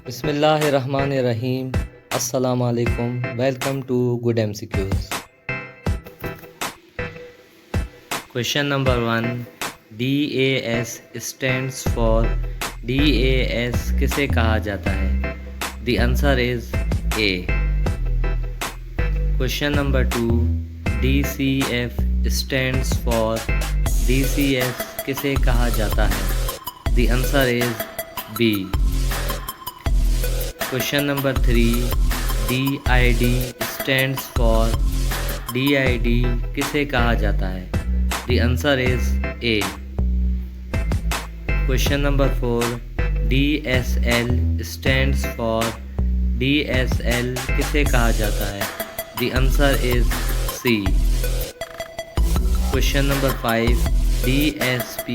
बिस्मिल्लाहिर्रहमानिर्रहीम। अस्सलाम वालेकुम। Welcome to good MCQs। Question number 1, DAS stands for DAS किसे कहा जाता है? The answer is A. Question number 2, DCF stands for DCF किसे कहा जाता है? The answer is B. Question number 3, DID stands for DID किसे कहा जाता है? The answer is A. Question number 4, DSL stands for DSL किसे कहा जाता है? The answer is C. Question number 5, DSP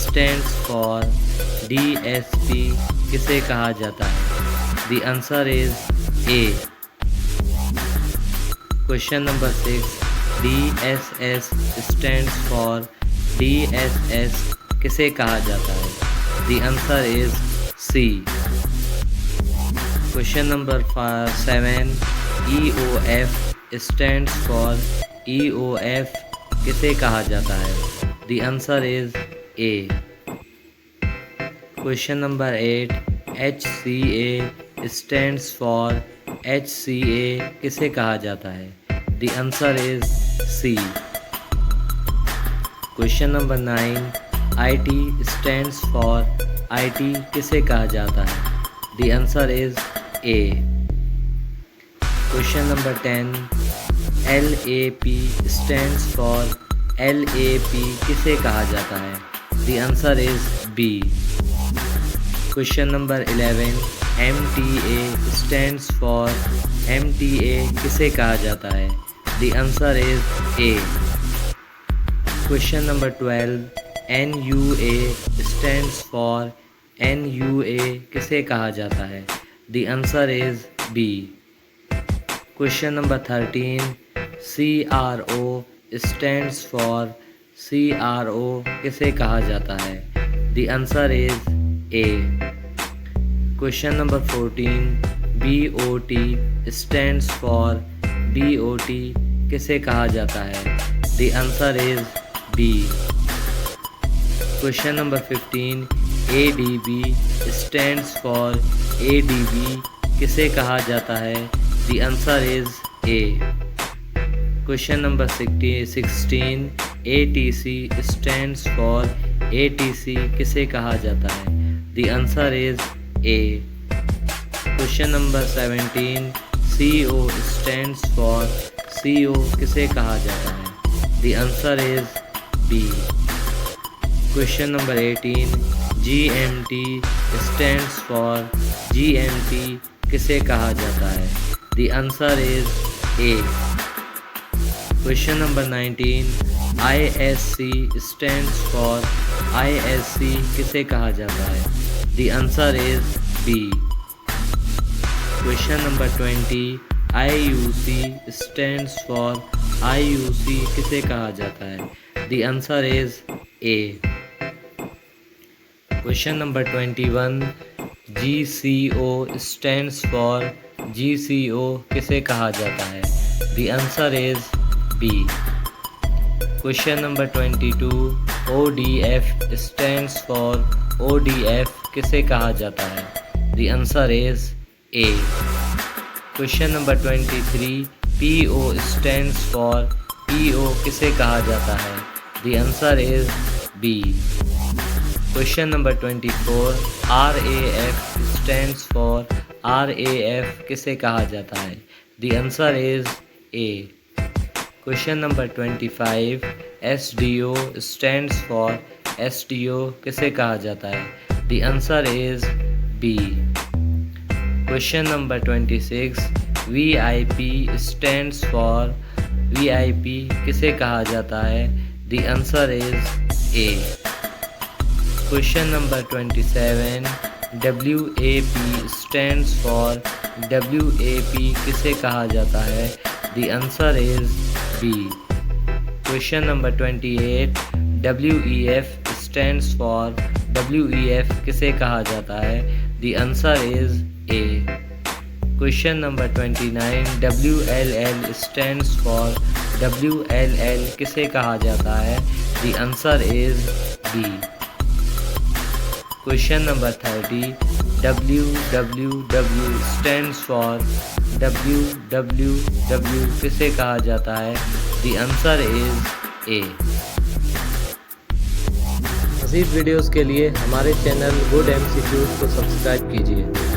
stands for DSP किसे कहा जाता है? The answer is A. Question number 6, DSS stands for DSS किसे कहा जाता है? The answer is C. Question number 7, EOF stands for EOF किसे कहा जाता है? The answer is A. Question number 8, HCA stands for HCA किसे कहा जाता है? The answer is C. Question number 9, IT stands for IT किसे कहा जाता है? The answer is A. Question number 10, LAP stands for LAP किसे कहा जाता है? The answer is B. Question number 11, MTA stands for MTA किसे कहा जाता है? The answer is A. Question number 12, NUA stands for NUA किसे कहा जाता है? The answer is B. Question number 13, CRO stands for CRO किसे कहा जाता है? The answer is A. Question number 14, BOT stands for BOT किसे कहा जाता है? The answer is B. Question number 15, ADB stands for ADB किसे कहा जाता है? The answer is A. Question number 16, ATC stands for ATC किसे कहा जाता है? The answer is A. Question number 17, CO stands for CO किसे कहा जाता है? The answer is B. Question number 18, GMT stands for GMT किसे कहा जाता है? The answer is A. Question number 19, ISC stands for ISC किसे कहा जाता है? The answer is B. Question number 20, IUC stands for IUC किसे कहा जाता है? The answer is A. Question number 21, GCO stands for GCO किसे कहा जाता है? The answer is B. Question number 22, ODF stands for ODF किसे कहा जाता है? The answer is A. Question number 23, PO stands for PO किसे कहा जाता है? The answer is B. Question number 24, RAF stands for RAF किसे कहा जाता है? The answer is A. Question number 25, SDO stands for SDO किसे कहा जाता है? The answer is B. Question number 26, VIP stands for VIP किसे कहा जाता है? The answer is A. Question number 27, WAP stands for WAP किसे कहा जाता है? The answer is B. Question number 28, WEF stands for WEF किसे कहा जाता है? The answer is A. Question number 29. WLL stands for WLL किसे कहा जाता है? The answer is B. Question number 30. WWW stands for WWW किसे कहा जाता है? The answer is A. मज़ीद वीडियोस के लिए हमारे चैनल गुड MCQs को सब्सक्राइब कीजिए।